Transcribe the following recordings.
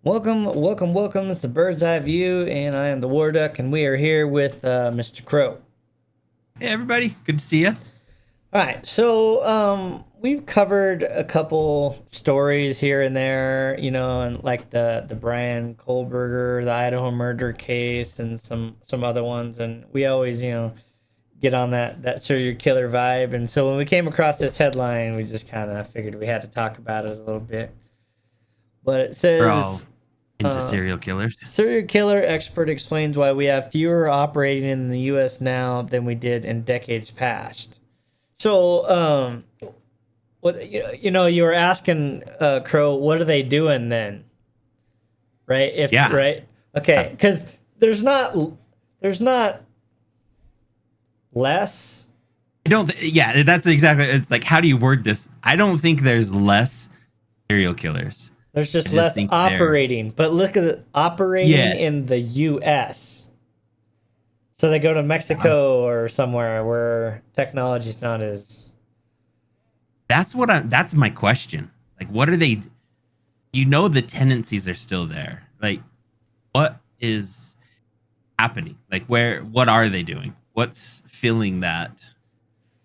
Welcome. It's the Bird's Eye View, and I am the WarDuck, and we are here with Mr. Krow. Hey everybody, good to see you. All right, so we've covered a couple stories here and there, and like the Brian Kohlberger, the Idaho murder case, and some other ones, and we always get on that serial killer vibe. And so when we came across this headline, we just kind of figured we had to talk about it a little bit. But it We're all says. into serial killers. Serial killer expert explains why we have fewer operating in the U.S. now than we did in decades past. So, what you were asking Krow, what are they doing then? Right? Yeah. Right. Okay, because there's not less. I don't. Yeah, that's exactly. It's like, how do you word this? I don't think there's less serial killers. There's just I less think operating, but look at it, operating Yes. in the U.S. So they go to Mexico or somewhere where technology's not as. That's my question. Like, what are they? The tendencies are still there. Like, what is happening? Like, what are they doing? What's filling that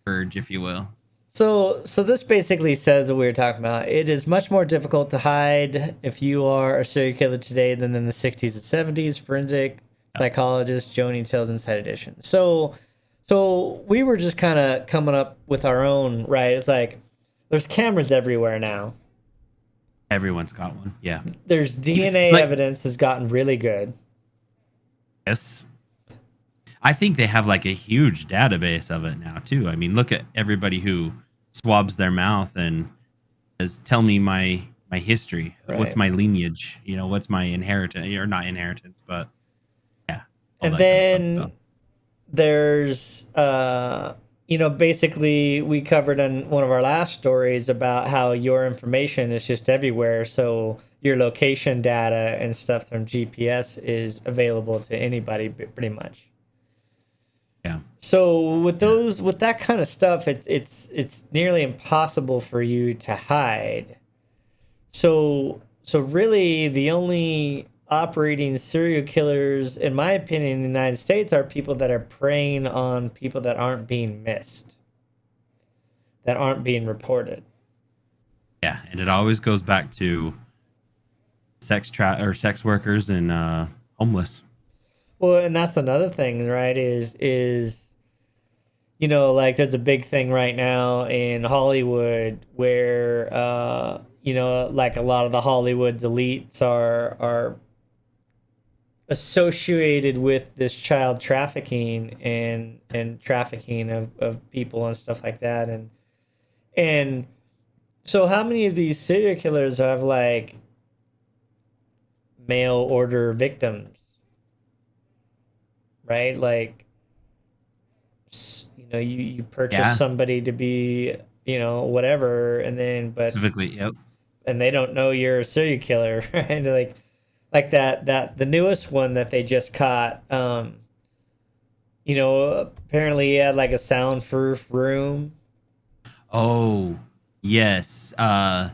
urge, if you will? So this basically says what we were talking about. It is much more difficult to hide if you are a serial killer today than in the 60s and 70s. Forensic psychologist Joni tells Inside Edition. So we were just kind of coming up with our own, right? It's like there's cameras everywhere now. Everyone's got one. Yeah. There's DNA evidence has gotten really good. Yes. I think they have like a huge database of it now too. I mean, look at everybody who swabs their mouth and says, "Tell me my history. Right. What's my lineage? What's my inheritance or not inheritance, but yeah." And then there's basically we covered in one of our last stories about how your information is just everywhere. So your location data and stuff from GPS is available to anybody pretty much. Yeah. So with that kind of stuff, it's nearly impossible for you to hide. So really the only operating serial killers, in my opinion, in the United States are people that are preying on people that aren't being missed, that aren't being reported. Yeah, and it always goes back to sex workers and homeless. Well, and that's another thing, right? Is like there's a big thing right now in Hollywood where like a lot of the Hollywood's elites are associated with this child trafficking and trafficking of people and stuff like that. And so how many of these serial killers have like mail order victims? Right? Like, you purchase somebody to be, whatever, and then, but Specifically, yep. and they don't know you're a serial killer, right? Like that the newest one that they just caught, apparently he had like a soundproof room. Oh, yes. Yeah,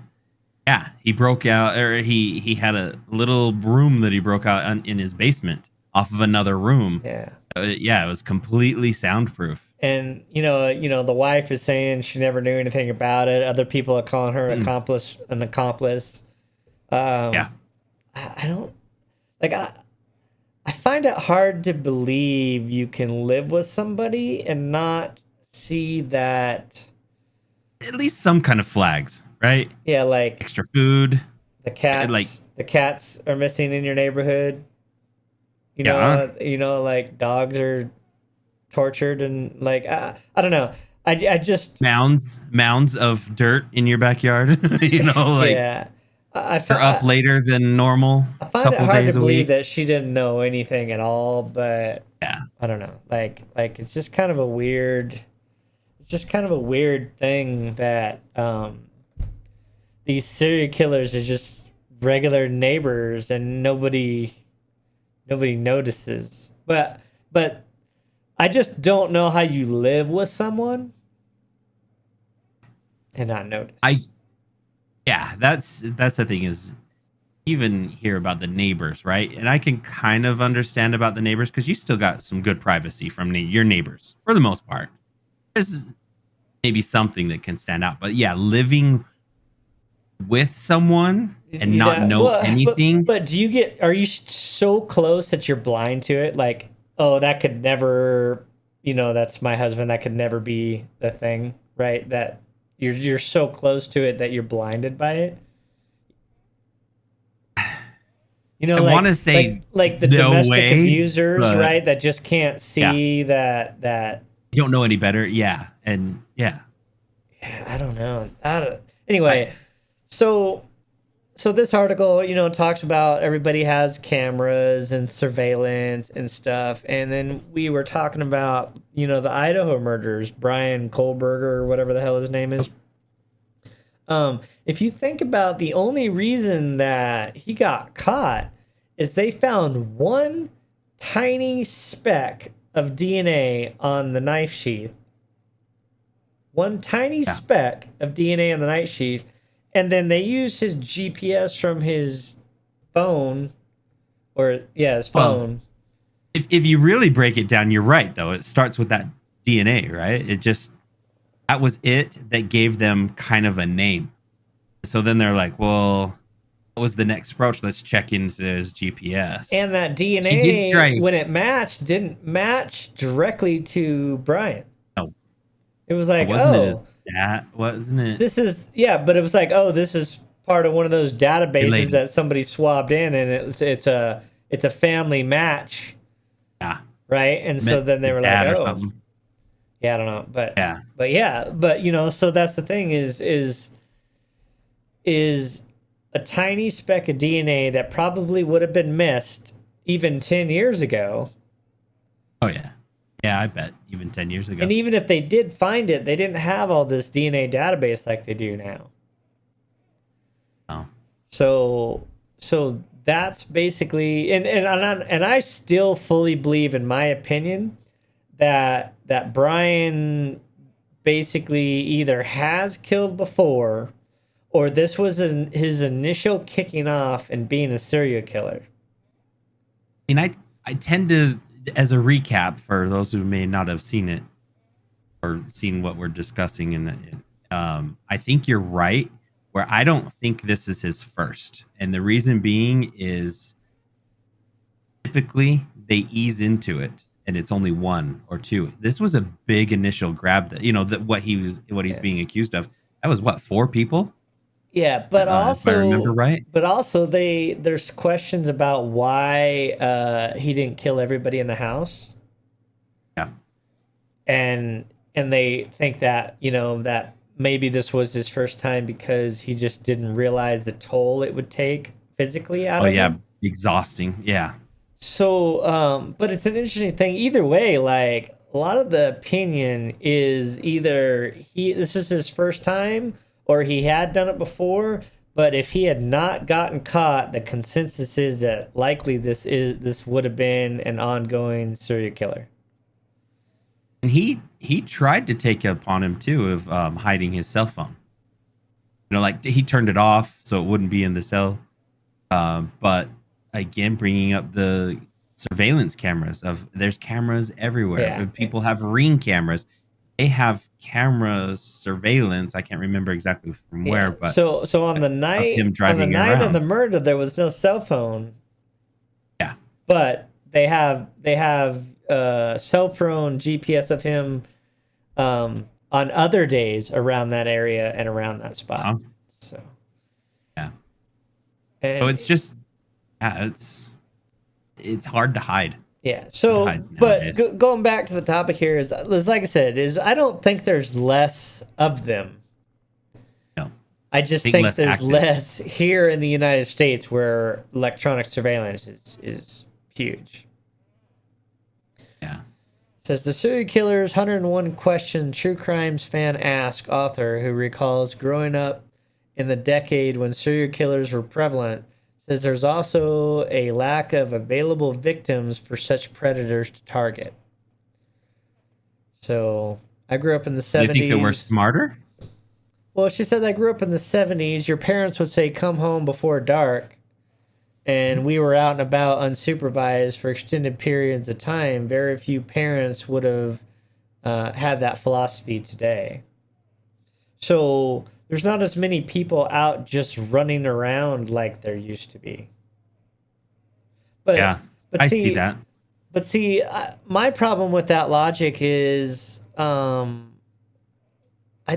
he broke out, or he had a little room that he broke out in his basement off of another room. Yeah. Yeah, it was completely soundproof. And the wife is saying she never knew anything about it. Other people are calling her an accomplice. Yeah. I don't like I find it hard to believe you can live with somebody and not see that. At least some kind of flags, right? Yeah, like Extra food. the cats are missing in your neighborhood. Like dogs are tortured and like I don't know. I just mounds of dirt in your backyard. yeah. They're up later than normal. I find it hard to believe that she didn't know anything at all, but yeah, I don't know. Like it's just kind of a weird thing that these serial killers are just regular neighbors and nobody notices. But I just don't know how you live with someone and not notice. Yeah, that's the thing is even hear about the neighbors, right? And I can kind of understand about the neighbors because you still got some good privacy from your neighbors for the most part. There's maybe something that can stand out, but yeah, living with someone and not Yeah, know well, anything. but do you get? Are you so close that you're blind to it? Like, oh, that could never, that's my husband. That could never be the thing, right? That you're so close to it that you're blinded by it. I want to say Like the no domestic way, abusers, but right? That just can't yeah, see that. you don't know any better. Yeah, and yeah, Yeah, I don't know. I Anyway, so this article, talks about everybody has cameras and surveillance and stuff, and then we were talking about, the Idaho murders, Brian Kohlberger or whatever the hell his name is. If you think about the only reason that he got caught is they found one tiny speck of DNA on the knife sheath. One tiny yeah. speck of DNA on the knife sheath, and then they used his GPS from his phone, or yeah, his Well, phone. if you really break it down, you're right though. It starts with that DNA, right? It just that was it that gave them kind of a name. So then they're like, well, what was the next approach? Let's check into his GPS. And that He did DNA, try. when it matched, didn't match directly to Brian. No, It was like, wasn't it his oh, dad? Wasn't it this is, yeah, but it was like, oh, this is part of one of those databases related? that somebody swabbed in, and it's a family match, Yeah, right? And so met then they the were like, dad or oh, something. yeah, I don't know, but Yeah, yeah, but so that's the thing is a tiny speck of DNA that probably would have been missed even 10 years ago. oh yeah, yeah. I bet even 10 years ago. And even if they did find it, they didn't have all this DNA database like they do now. Oh, So that's basically, and I still fully believe, in my opinion, that Brian basically either has killed before, or this was his initial kicking off and being a serial killer. and I tend to, as a recap for those who may not have seen it or seen what we're discussing, and I think you're right. Where I don't think this is his first, and the reason being is typically they ease into it and it's only one or two. This was a big initial grab that that what he's Yeah. being accused of. That was what, four people, Yeah, but if I remember also, right. there's questions about why he didn't kill everybody in the house, Yeah. and they think that that maybe this was his first time because he just didn't realize the toll it would take physically out Oh of yeah, him. exhausting. Yeah. So, but it's an interesting thing. Either way, like a lot of the opinion is either this is his first time or he had done it before. But if he had not gotten caught, the consensus is that likely this would have been an ongoing serial killer. And he tried to take upon him too of hiding his cell phone. Like he turned it off so it wouldn't be in the cell. But again, bringing up the surveillance cameras of there's cameras everywhere. Yeah. People have Ring cameras. They have cameras surveillance. I can't remember exactly from where, Yeah. but So on the of him driving night of the around. murder, there was no cell phone, Yeah. but they have cell phone GPS of him on other days around that area and around that spot. Uh-huh. So Yeah. So and it's just it's hard to hide. yeah. Hard to So, hide but nowadays. going back to the topic here is like I said, is I don't think there's less of them. No. I just Think think less there's active. less here in the United States where electronic surveillance is huge. Yeah. Says the serial killer's 101 question true crimes fan ask author who recalls growing up in the decade when serial killers were prevalent. Says there's also a lack of available victims for such predators to target. So I grew up in the They think that we're 70s. smarter? Well, she said I grew up in the 70s. Your parents would say, come home before dark. and we were out and about unsupervised for extended periods of time, very few parents would have had that philosophy today. So there's not as many people out just running around like there used to be. But Yeah, but I see see that. but see my problem with that logic is I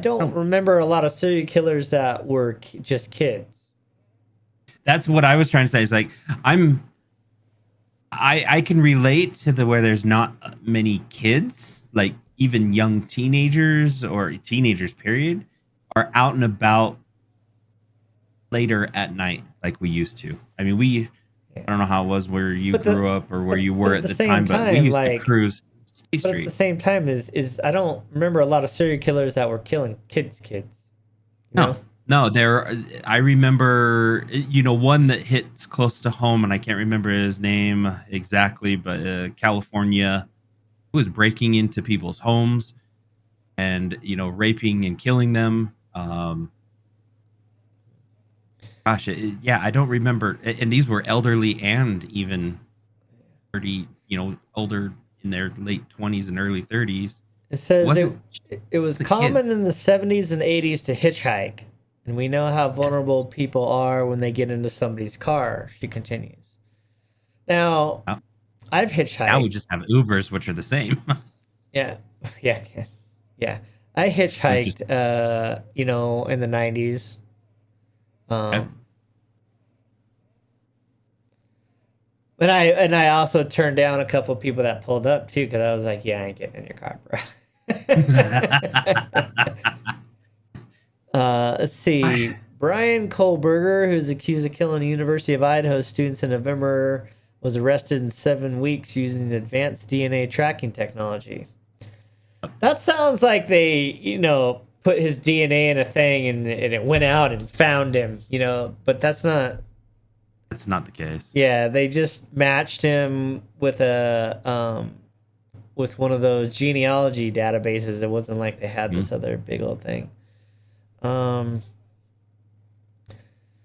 don't Oh, remember a lot of serial killers that were just kids. that's what I was trying to say. Is like I'm I can relate to the where there's not many kids, like even young teenagers or teenagers period, are out and about later at night like we used to. I mean, Yeah. I don't know how it was where you But the grew up or where but you but were at at the the same time, but we time, used to like cruise State but at the Street. same time is I don't remember a lot of serial killers that were killing kids, you No, know? no, there. I remember, one that hits close to home, and I can't remember his name exactly, but California was breaking into people's homes and raping and killing them. Gosh, yeah, I don't remember. And these were elderly and even 30, older in their late 20s and early 30s. It It says wasn't it was the kids. common in the 70s and 80s to hitchhike, and we know how Yes. vulnerable people are when they get into somebody's car, she continues. Now, Now, I've now we hitchhiked. just have Ubers, which are the same. Yeah. Yeah. Yeah. I There's just hitchhiked in the 90s. okay. Um and I also turned down a couple of people that pulled up too cuz I was like, "Yeah, I ain't getting in your car, bro." Let's see. Brian Kohlberger, who's accused of killing University of Idaho students in November, was arrested in 7 weeks using advanced DNA tracking technology. That sounds like they, put his DNA in a thing and it went out and found him, but that's not. That's not the case. Yeah, they just matched him with with one of those genealogy databases. It wasn't like they had Mhm. this other big old thing. Um,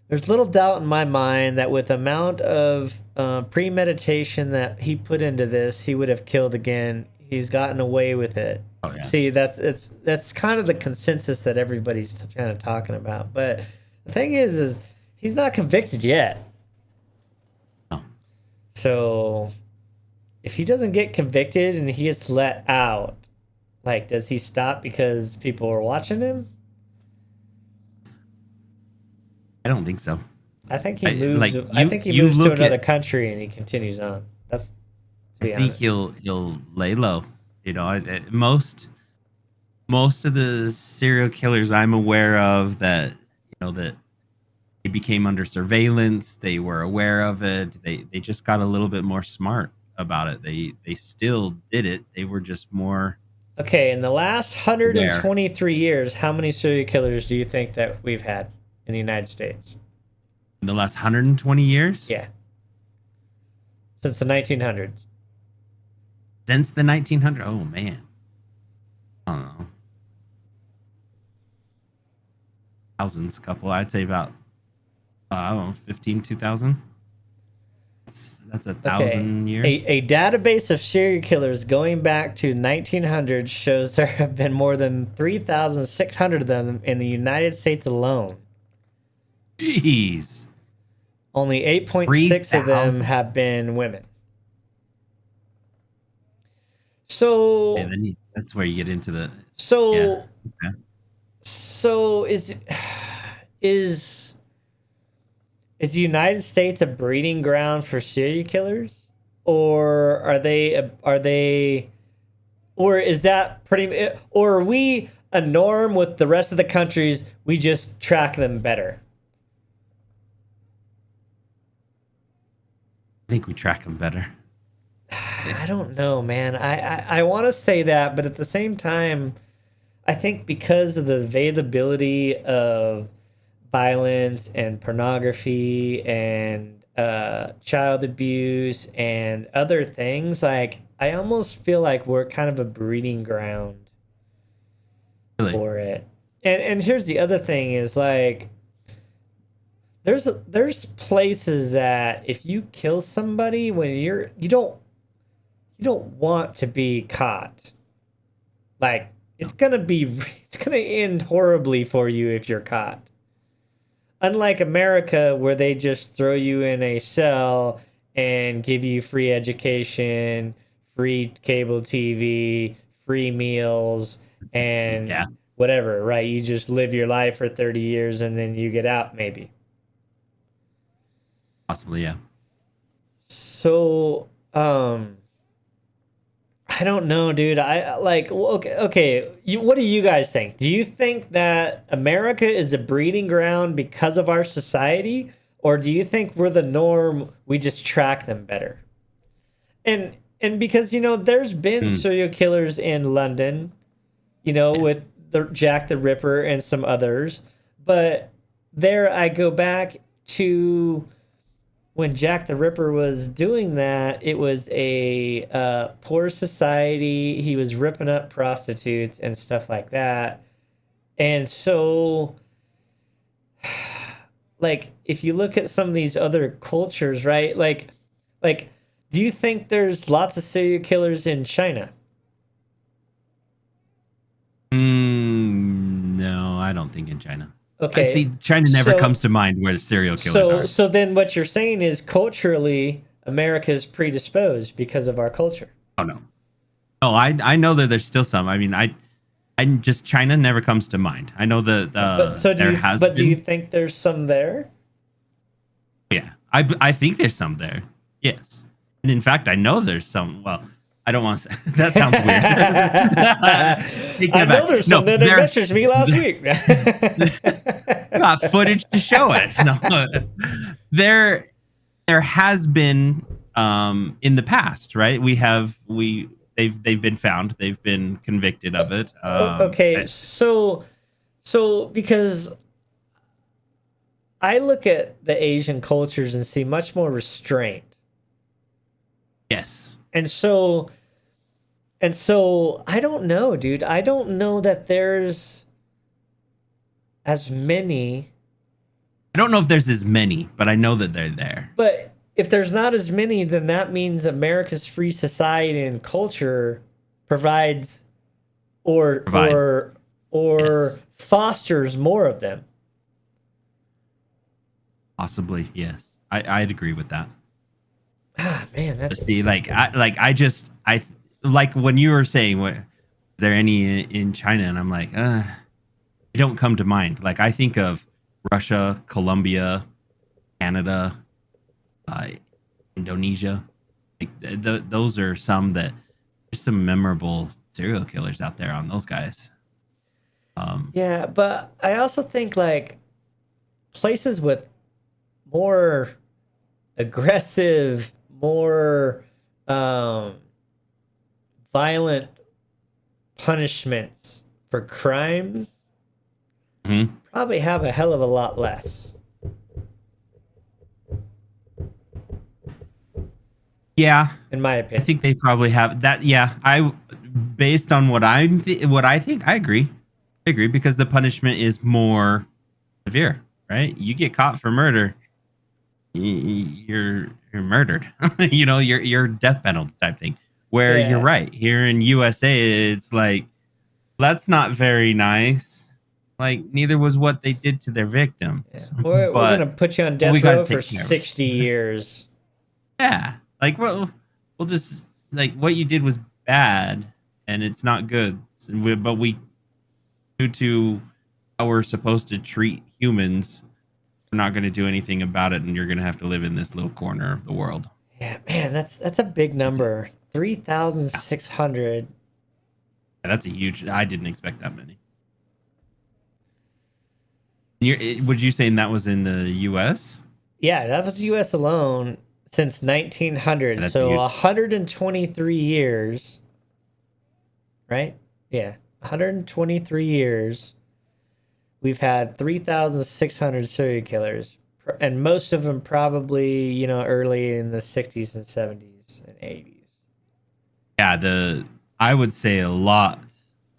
there's little doubt in my mind that with the amount of premeditation that he put into this, he would have killed again. He's gotten away with it. Oh yeah. See, that's kind of the consensus that everybody's kind of talking about. But the thing is he's not convicted yet. No. So if he doesn't get convicted and he gets let out, like, does he stop because people are watching him? I don't think so. I think he I moves. like I you think he you moves to look another at country and he continues on. That's to I be think honest. he'll lay low. Most of the serial killers I'm aware of that that they became under surveillance, they were aware of it. They just got a little bit more smart about it. They still did it. They were just more Okay, in the last aware. 123 years, how many serial killers do you think that we've had in the United States? In the last 120 years Yeah, since the 1900s. since the 1900s. Oh man. I don't know. Thousands couple. I'd say about I don't know, 15, 2000. That's a Okay. 1,000 years. A database of serial killers going back to 1900 shows there have been more than 3,600 of them in the United States alone. Jeez. Only 8.6 of them 3,000. have been women. And So, then that's where you get into the yeah. so, Okay. so is is the United States a breeding ground for serial killers, or or is that pretty, or are we a norm with the rest of the countries? We just track them better. I think we track them better. I don't know, man. I want to say that, but at the same time, I think because of the availability of violence and pornography and child abuse and other things, like I almost feel like we're kind of a breeding ground Really. for it. And here's the other thing is like there's places that if you kill somebody when you don't want to be caught. Like No. it's gonna end horribly for you if you're caught. Unlike America, where they just throw you in a cell and give you free education, free cable TV, free meals, and Yeah, whatever, right? You just live your life for 30 years and then you get out, maybe. possibly. Yeah. So, I don't know, dude. I like okay. What do you guys think? Do you think that America is a breeding ground because of our society, or do you think we're the norm? We just track them better. And because there's been Mm. serial killers in London, Yeah. with the Jack the Ripper and some others, but there I go back to when Jack the Ripper was doing that, it was a poor society. He was ripping up prostitutes and stuff like that. And so, like, if you look at some of these other cultures, right? Like, do you think there's lots of serial killers in China? No, I don't think in China. I Okay, see China never so comes to mind where the serial killers so are. so then what you're saying is culturally America is predisposed because of our culture. Oh no. Oh, I know that there's still some. I mean, I just China never comes to mind. I know that there has Do you been. think there's some there? Yeah, I think there's some there. Yes, and in fact, I know there's some. Well, I don't want to say that sounds weird. Take I that know back. there's No, some that there messaged me last week. got footage to show it. No, there there has been in the past, right? They've been found. They've been convicted of it. Okay, so because I look at the Asian cultures and see much more restraint. Yes. And so I don't know, dude. I don't know that there's as many, I don't know if there's as many, but I know that they're there. but if there's not as many, then that means America's free society and culture provides or Provide. or Yes. fosters more of them. Possibly. Yes. I'd agree with that. Ah, man, To that's see, I like when you were saying, what is there any in China? And I'm like, they don't come to mind. Like I think of Russia, Colombia, Canada, uh, Indonesia. Like those are some that there's some memorable serial killers out there on those guys. yeah, but I also think like places with more aggressive, more um, violent punishments for crimes Mhm. probably have a hell of a lot less. Yeah, In my I opinion. think they probably have that. Yeah, I based on what I think, I agree. I agree because the punishment is more severe, right? You get caught for murder, you're murdered. You're death penalty type thing. Where you're Yeah. right here in USA, it's like that's not very nice. Like neither was what they did to their Yeah. victims, We're but gonna put you on we death got to row for take care of it. 60 years. Yeah, like we'll just like what you did was bad and it's not good. But we, due to how we're supposed to treat humans, we're not going to do anything about it, and you're going to have to live in this little corner of the world. Yeah, man, that's a big That's it. number. Three thousand Yeah, six hundred. that's a huge. I didn't expect that many. Would you say that was in the U.S.? Yeah, that was U.S. alone since 1900. That's So huge. 123 years, right? Yeah, 123 years. We've had 3,600 serial killers, and most of them probably, early in the 60s and 70s and 80s. Yeah, I would say a lot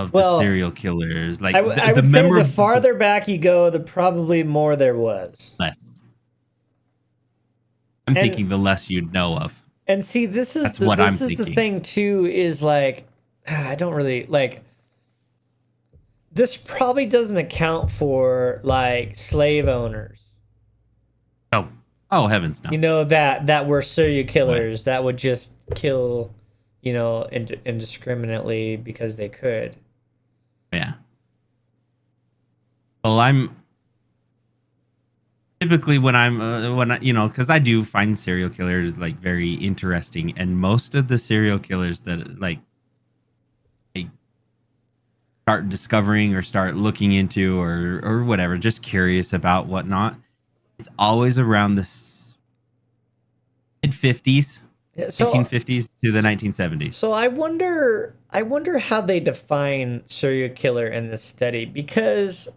of the Well, serial killers, I, like w- I the would say the memorable farther back you go, the probably more there was. less. I'm And thinking the less you'd know of. and see, this is That's what I'm the thinking. thing too, is like I don't really like this probably doesn't account for like slave owners. Oh, oh heavens no. You know that were serial Way. killers that would just kill, indiscriminately because they could. Yeah. Well, I'm typically because I do find serial killers like very interesting, and most of the serial killers that like I start discovering or start looking into or whatever, just curious about whatnot, it's always around the mid 50s, Yeah, So 1950s to the 1970s. so I wonder how they define serial killer in this study, because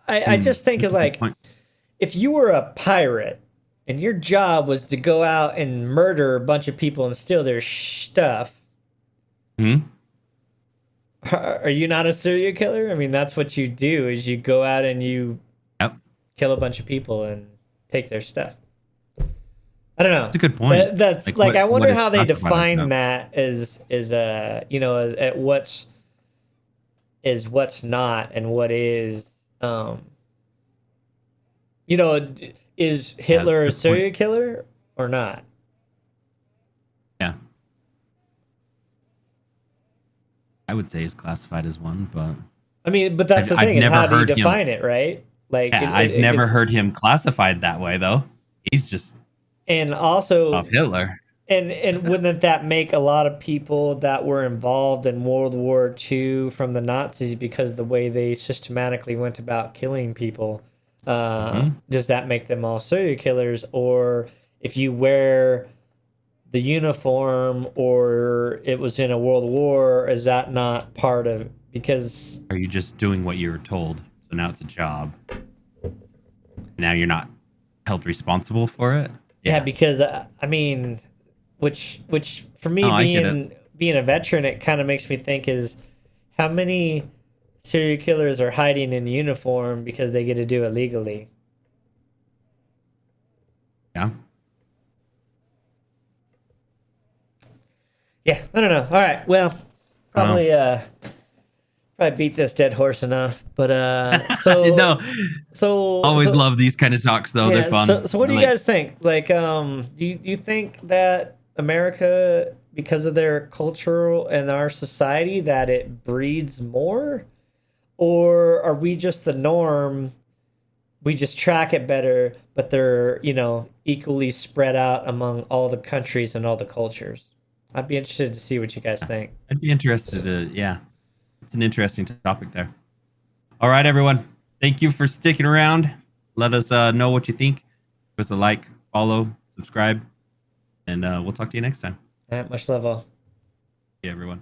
I just think That's of a good like, point. if you were a pirate and your job was to go out and murder a bunch of people and steal their stuff, Hmm. are you not a serial killer? I mean, that's what you do, is you go out and you Yep. kill a bunch of people and take their stuff. I don't know. That's a good point. That's Like like, I what wonder is how they classified as define now? that as at what's not and what is is Yeah, Hitler a good point. serial killer or not? Yeah. I would say is classified as one, but I mean, but that's the I've thing, is never how do you heard him. define it, right? Like Yeah, I've it never heard gets, him classified that way though. He's just and off also, Hitler. and wouldn't that make a lot of people that were involved in World War II from the Nazis, because the way they systematically went about killing people, Hmm. does that make them all serial killers? Or if you wear the uniform or it was in a world war, is that not part of, because Are you just doing what you were told? So now it's a job. Now you're not held responsible for it. yeah, Yeah. because I mean, which for me, No, I get it. being a veteran, it kind of makes me think, is how many serial killers are hiding in uniform because they get to do it legally. Yeah. Yeah, I don't know. All right, well, I don't probably beat this dead horse enough. But know. No, always so love these kind of talks though. They're yeah. fun. So what do you Like, guys think? Like, do you think that America, because of their cultural and our society, that it breeds more, or are we just the norm? We just track it better, but they're equally spread out among all the countries and all the cultures. I'd be interested to see what you guys think. I'd be interested to, yeah. It's an interesting topic there. All right, everyone. Thank you for sticking around. Let us know what you think. Give us a like, follow, subscribe, and we'll talk to you next time. All right, much love all. See you, everyone.